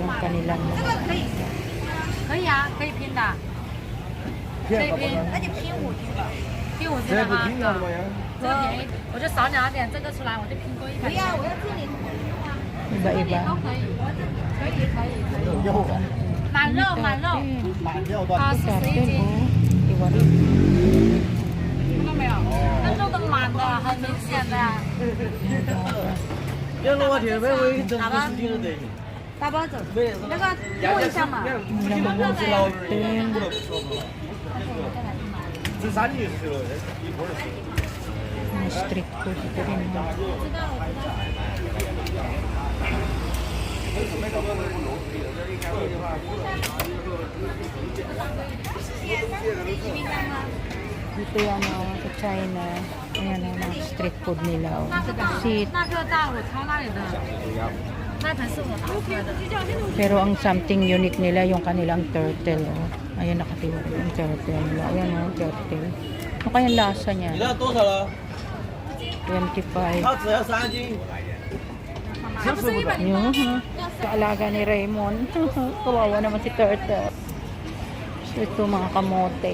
yung kanilang 可以啊，可以拼的，可以拼，那你拼5斤吧，拼5斤的话，这个便宜，我就少2点这个出来，我就拼多一点。不要，我要这里。 iba-iba. 都可以，可以，可以，可以。满肉，满肉，啊，41斤， Iwan. 看到没有？那肉都满的，很明显的。打包，打包走，那个摸一下嘛。 Mga street food ito rin. 'Ito yung sa China. Ayan ang mga street food nila. Oh. 那个大我抄那里的，那盆是我打出来的。 Pero ang something unique nila yung kanilang turtle. Oh. Ayan nakatiwa yung turtle nila. Ayan oh, turtle. Ano kayang lasa niya? 25. 它不是100零吗？ Kaalaga ni Raymond. Kawawa naman si turtle. So ito mga kamote.